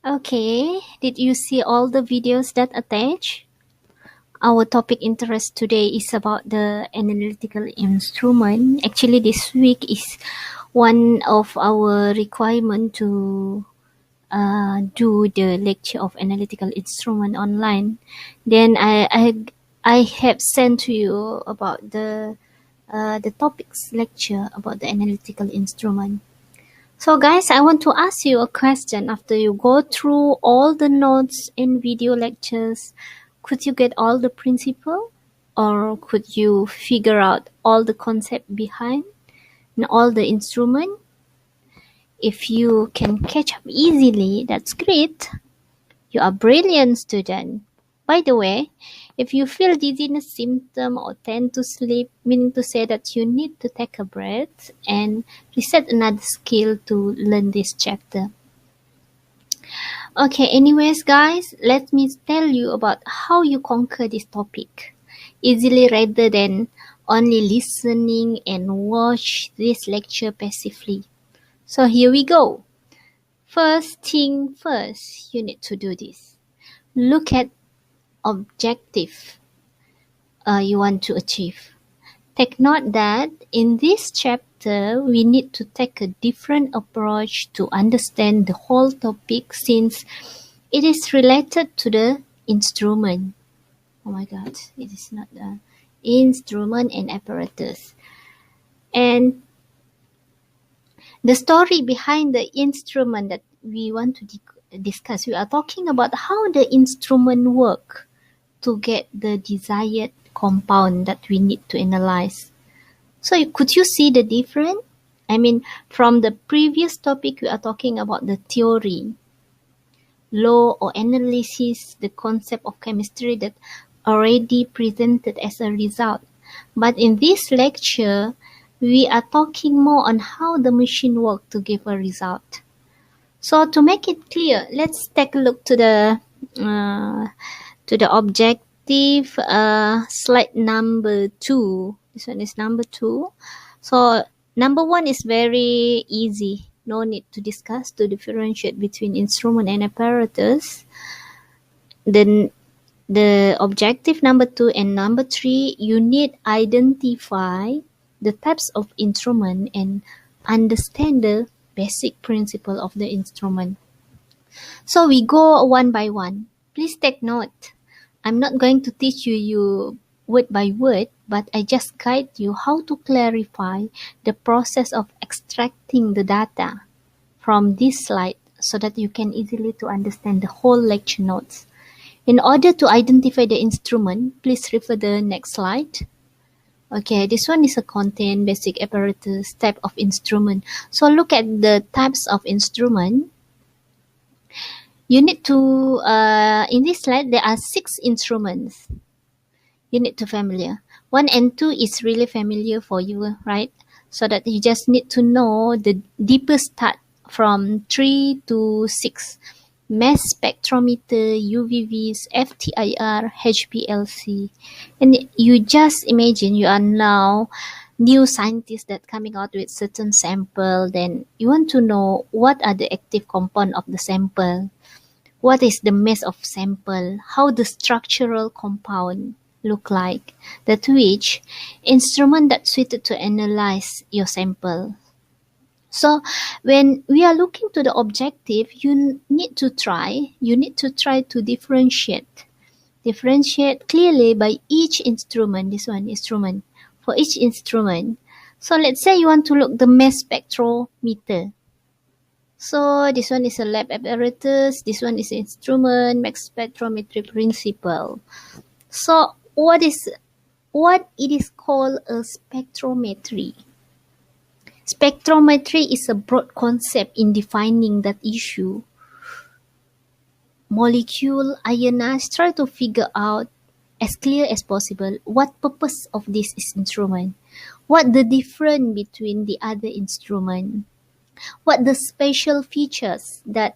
Okay, did you see all the videos that attach? Our topic interest today is about the analytical instrument. Actually, this week is one of our requirement to do the lecture of analytical instrument online. Then I have sent to you about the topics lecture about the analytical instrument. So guys, I want to ask you a question. After you go through all the notes in video lectures, could you get all the principle? Or could you figure out all the concept behind and all the instrument? If you can catch up easily, that's great. You are a brilliant student. By the way, if you feel dizziness symptom or tend to sleep, meaning to say that you need to take a breath and reset another skill to learn this chapter. Okay, anyways guys, let me tell you about how you conquer this topic easily rather than only listening and watch this lecture passively. So here we go. First thing first, you need to do this. Look at objective you want to achieve. Take note that in this chapter, we need to take a different approach to understand the whole topic since it is related to the instrument. Oh my God, it is not the instrument and apparatus. And the story behind the instrument that we want to discuss, we are talking about how the instrument work to get the desired compound that we need to analyze. So could you see the difference? I mean, from the previous topic, we are talking about the theory, law or analysis, the concept of chemistry that already presented as a result. But in this lecture, we are talking more on how the machine works to give a result. So to make it clear, let's take a look to the objective slide number 2. This one is number 2. So number 1 is very easy. No need to discuss to differentiate between instrument and apparatus. Then the objective number 2 and number 3, you need identify the types of instrument and understand the basic principle of the instrument. So we go one by one. Please take note. I'm not going to teach you word by word, but I just guide you how to clarify the process of extracting the data from this slide so that you can easily to understand the whole lecture notes. In order to identify the instrument, please refer the next slide. Okay, this one is a content, basic apparatus, type of instrument. So look at the types of instrument. You need to, in this slide, there are 6 instruments. You need to familiar. 1 and 2 is really familiar for you, right? So that you just need to know the deepest start from 3 to 6. Mass spectrometer, UVVs, FTIR, HPLC. And you just imagine you are now new scientists that coming out with certain sample. Then you want to know what are the active compound of the sample. What is the mass of sample? How the structural compound look like? That which instrument that suited to analyze your sample. So when we are looking to the objective, you need to try to differentiate clearly by each instrument. This one instrument for each instrument. So let's say you want to look the mass spectrometer. So this one is a lab apparatus, this one is instrument, mass spectrometry principle. So what it is called a spectrometry. Spectrometry is a broad concept in defining that issue. Molecule, ionized, try to figure out as clear as possible what purpose of this instrument, what the difference between the other instrument, what the special features that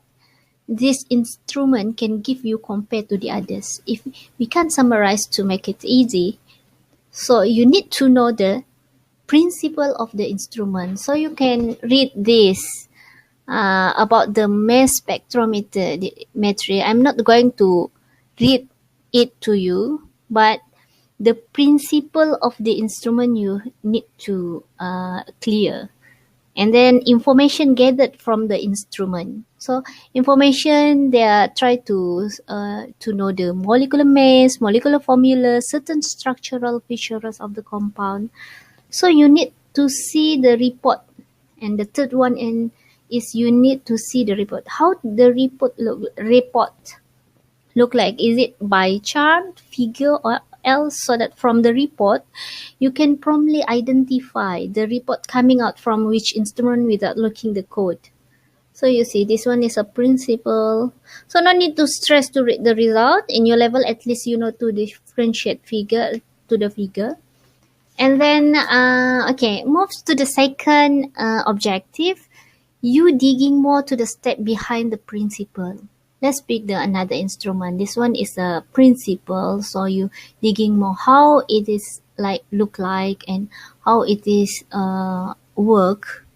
this instrument can give you compared to the others. If we can summarize to make it easy, so you need to know the principle of the instrument. So you can read this about the mass spectrometry. I'm not going to read it to you, but the principle of the instrument you need to clear. And then information gathered from the instrument. So information, they are try to know the molecular mass, molecular formula, certain structural features of the compound. So you need to see the report. And the third one is you need to see the report. How the report look like? Is it by chart, figure, or else, so that from the report you can promptly identify the report coming out from which instrument without looking the code. So you see, this one is a principle. So no need to stress to read the result. In your level, at least you know to differentiate figure to the figure. And then, okay, moves to the second objective. You digging more to the step behind the principle. Let's pick another instrument. This one is a principle, so you digging more how it is like look like and how it is work.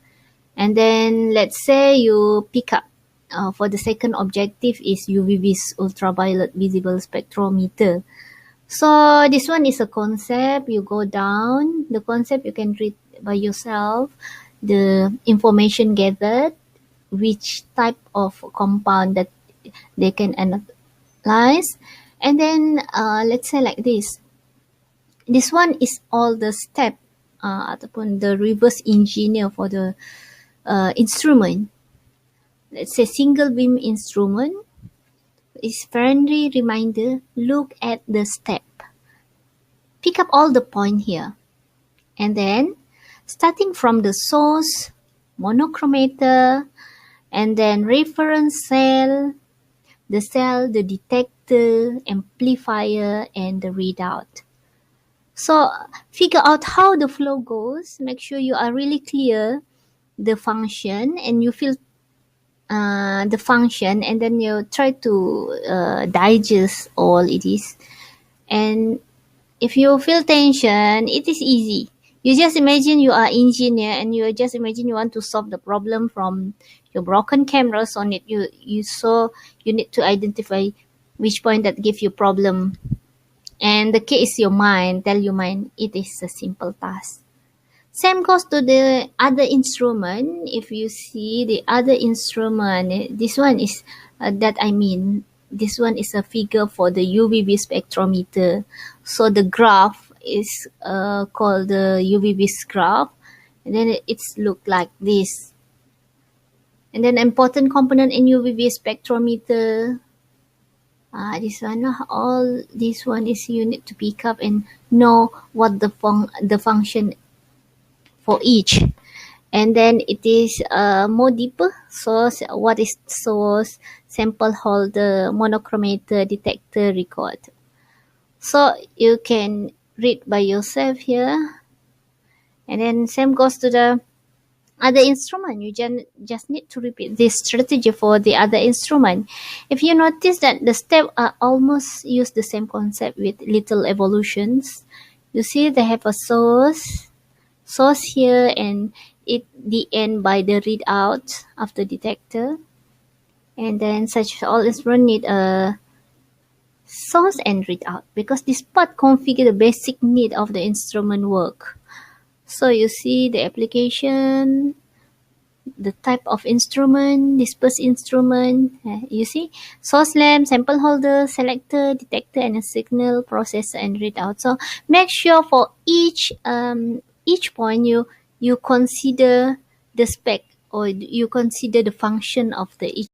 And then let's say you pick up for the second objective is UVB's ultraviolet visible spectrometer. So this one is a concept. You go down the concept, you can read by yourself the information gathered, which type of compound that they can analyze. And then let's say like this one is all the step ataupun the reverse engineer for the instrument. Let's say single beam instrument is friendly reminder, look at the step, pick up all the point here, and then starting from the source, monochromator, and then reference cell, the detector, amplifier, and the readout. So figure out how the flow goes. Make sure you are really clear the function and you feel the function, and then you try to digest all it is. And if you feel tension, it is easy. You just imagine you are engineer and you just imagine you want to solve the problem from your broken cameras on it. You need to identify which point that give you problem. And the key is your mind. Tell your mind it is a simple task. Same goes to the other instrument. If you see the other instrument, this one is this one is a figure for the UVB spectrometer. So the graph is called the UVB graph, and then it's look like this. And then important component in UVB spectrometer. This one, all this one is you need to pick up and know what the function for each. And then it is more deeper. Source, what is source, sample holder, monochromator, detector, record. So you can read by yourself here. And then same goes to the other instrument. You just need to repeat this strategy for the other instrument. If you notice that the steps are almost use the same concept with little evolutions, you see they have a source here, and the end by the readout of the detector. And then such all instrument need a source and readout, because this part configure the basic need of the instrument work. So you see the application, the type of instrument, disperse instrument. You see source lamp, sample holder, selector, detector, and a signal processor and readout. So make sure for each point you consider the spec, or you consider the function of the each